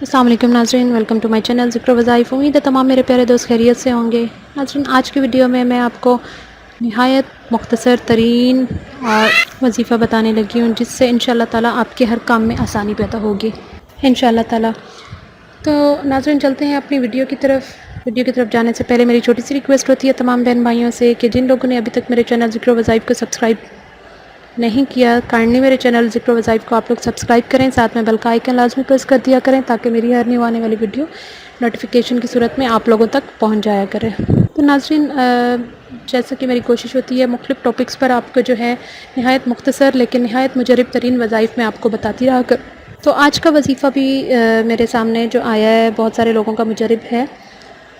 अस्सलाम वालेकुम नाज़रीन, वेलकम टू माय चैनल ज़िक्र वज़ाइफ़। उम्मीद है तमाम मेरे प्यारे दोस्त खैरियत से होंगे। नाज़रीन, आज की वीडियो में मैं आपको निहायत मुख्तसर तरीन और वजीफ़ा बताने लगी हूँ, जिससे इंशाअल्लाह ताला आपके हर काम में आसानी पैदा होगी इंशाअल्लाह ताला। तो नाज़रीन, चलते हैं अपनी वीडियो की तरफ। वीडियो की तरफ जाने से पहले मेरी छोटी सी रिक्वेस्ट होती है तमाम बहन भाइयों से कि जिन लोगों ने अभी तक मेरे चैनल ज़िक्र वज़ाइफ़ को सब्सक्राइब नहीं किया, काइंडली मेरे चैनल ज़िक्र वज़ाइफ़ को आप लोग सब्सक्राइब करें, साथ में बेल का आइकन लाजमी प्रेस कर दिया करें ताकि मेरी हर न्यू आने वाली वीडियो नोटिफिकेशन की सूरत में आप लोगों तक पहुंच जाया करे। तो नाज़रीन, जैसा कि मेरी कोशिश होती है मुख्तलिफ़ टॉपिक्स पर आपको जो है नहायत मुख्तसर लेकिन नहायत मुजरब तरीन वज़ाइफ़ में आपको बताती रहा कर। तो आज का वजीफ़ा भी मेरे सामने जो आया है बहुत सारे लोगों का मुजरब है,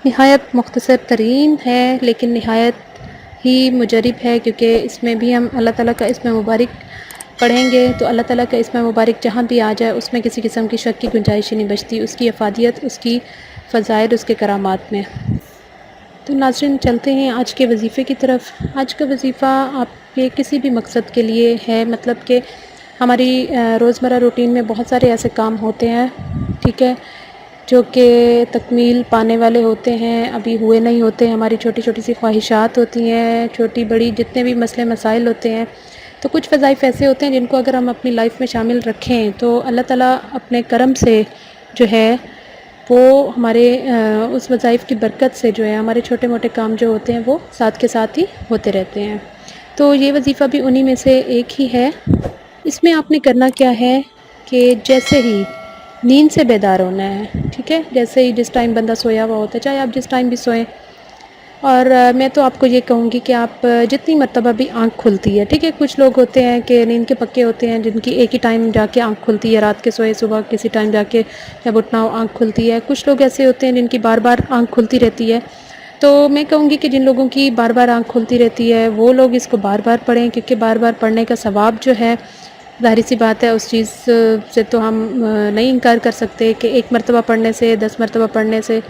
नहायत मुख्तसर तरीन है लेकिन नहायत ही मुजरब है, क्योंकि इसमें भी हम अल्लाह ताला का इसमें मुबारक पढ़ेंगे तो अल्लाह ताला का इसमें मुबारक जहाँ भी आ जाए उसमें किसी किस्म की शक की गुंजाइश ही नहीं बचती, उसकी अफादियत, उसकी फ़ज़ाइल, उसके करामात में। तो नाज़रीन, चलते हैं आज के वजीफ़े की तरफ। आज का वजीफ़ा आपके किसी भी मकसद के लिए है, मतलब कि हमारी रोज़मर्रा रूटीन में बहुत सारे ऐसे काम होते हैं, ठीक है, जो कि तकमील पाने वाले होते हैं, अभी हुए नहीं होते। हमारी छोटी छोटी सी ख्वाहिशात होती हैं, छोटी बड़ी जितने भी मसले मसाइल होते हैं। तो कुछ वज़ाइफ़ ऐसे होते हैं जिनको अगर हम अपनी लाइफ में शामिल रखें तो अल्लाह ताला अपने करम से जो है वो हमारे उस वज़ाइफ़ की बरकत से जो है हमारे छोटे मोटे काम जो होते हैं वो साथ के साथ ही होते रहते हैं। तो ये वजीफ़ा भी उन्हीं में से एक ही है। इसमें आपने करना क्या है कि जैसे ही नींद से बेदार होना है, ठीक है, जैसे ही जिस टाइम बंदा सोया हुआ होता है, चाहे आप जिस टाइम भी सोएं, और मैं तो आपको ये कहूँगी कि आप जितनी मर्तबा भी आँख खुलती है, ठीक है, कुछ लोग होते हैं कि नींद के पक्के होते हैं जिनकी एक ही टाइम जाके आँख खुलती है, रात के सोए सुबह किसी टाइम जाके जब उठना हो आँख खुलती है। कुछ लोग ऐसे होते हैं जिनकी बार बार आँख खुलती रहती है। तो मैं कहूँगी कि जिन लोगों की बार बार आँख खुलती रहती है वो लोग इसको बार बार पढ़ें, क्योंकि बार बार पढ़ने का सवाब जो है, ज़ाहिर सी बात है, उस चीज़ से तो हम नहीं इनकार कर सकते कि एक मरतबा पढ़ने से 10 मरतबा पढ़ने से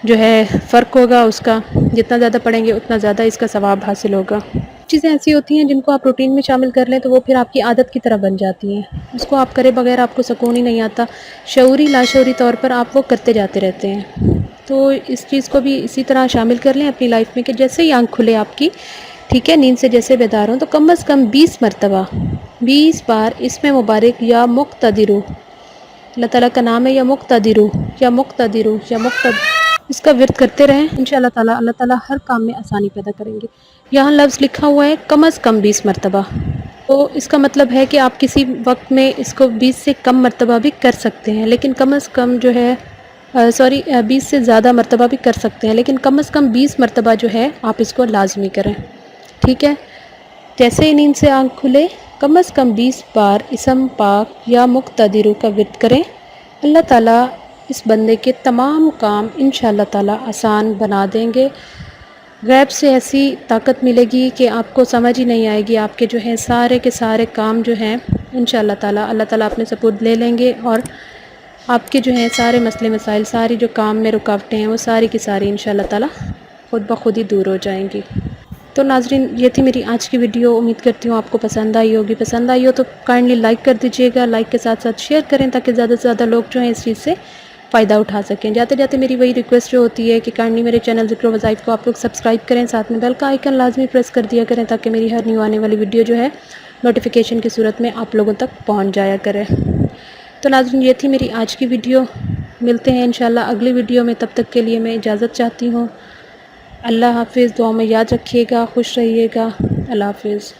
जो है फ़र्क होगा उसका। जितना ज़्यादा पढ़ेंगे उतना ज़्यादा इसका सवाब हासिल होगा। चीज़ें ऐसी होती हैं जिनको आप रूटीन में शामिल कर लें तो वो फिर आपकी आदत की तरह बन जाती हैं। उसको आप करे बगैर आपको सुकून ही नहीं आता। शऊरी लाशऊरी तौर पर आप वो करते जाते रहते हैं। तो इस चीज़ को भी इसी तरह शामिल कर लें अपनी लाइफ में कि जैसे ही आँख खुले आपकी, ठीक है, नींद से जैसे बेदार हों, तो कम अज़ कम 20 मरतबा 20 बार इसमें मुबारक या मुक़्तदिरु, अल्लाह ताला का नाम है, या मुक़्तदिरु या मुक़्तदिरु या मुक़्तदिरु, इसका विर्द करते रहें। इंशाअल्लाह ताला अल्लाह ताला हर काम में आसानी पैदा करेंगे। यहाँ लफ्ज़ लिखा हुआ है कम अज़ कम 20 मरतबा, तो इसका मतलब है कि आप किसी वक्त में इसको 20 से कम मरतबा भी कर सकते हैं, लेकिन कम अज़ कम जो है 20 से ज़्यादा मरतबा भी कर सकते हैं, लेकिन कम अज़ कम 20 मरतबा जो है आप इसको लाजमी करें, ठीक है। जैसे ही नींद से आँख खुले कम अज़ कम 20 बार इसम पाक या मुक़्तदिरु का विर्द करें। अल्लाह ताला इस बंदे के तमाम काम इंशाअल्लाह ताला आसान बना देंगे। गैब से ऐसी ताकत मिलेगी कि आपको समझ ही नहीं आएगी। आपके जो हैं सारे के सारे काम जो हैं इंशाअल्लाह ताला अल्लाह ताला अपने सपुर्द ले लेंगे, और आपके जो हैं सारे मसले मसाइल, सारी जो काम में रुकावटें हैं वो सारी की सारी इंशाअल्लाह ताला ख़ुद ब खुद ही दूर हो जाएंगी। तो नाज़रीन, ये थी मेरी आज की वीडियो। उम्मीद करती हूँ आपको पसंद आई होगी। पसंद आई हो तो काइंडली लाइक कर दीजिएगा। लाइक के साथ साथ शेयर करें ताकि ज़्यादा से ज़्यादा लोग जो हैं इस चीज़ से फ़ायदा उठा सकें। जाते जाते मेरी वही रिक्वेस्ट जो होती है कि काइंडली मेरे चैनल ज़िक्र वज़ाइफ़ को आप लोग सब्सक्राइब करें, साथ में बेल का आइकन लाजमी प्रेस कर दिया करें ताकि मेरी हर न्यू आने वाली वीडियो जो है नोटिफिकेशन की सूरत में आप लोगों तक पहुँच जाया करे। तो नाज़रीन, ये थी मेरी आज की वीडियो। मिलते हैं इंशाअल्लाह अगली वीडियो में। तब तक के लिए मैं इजाज़त चाहती हूँ। अल्लाह हाफ़िज़। दुआ में याद रखिएगा, खुश रहिएगा। अल्लाह हाफ़िज़।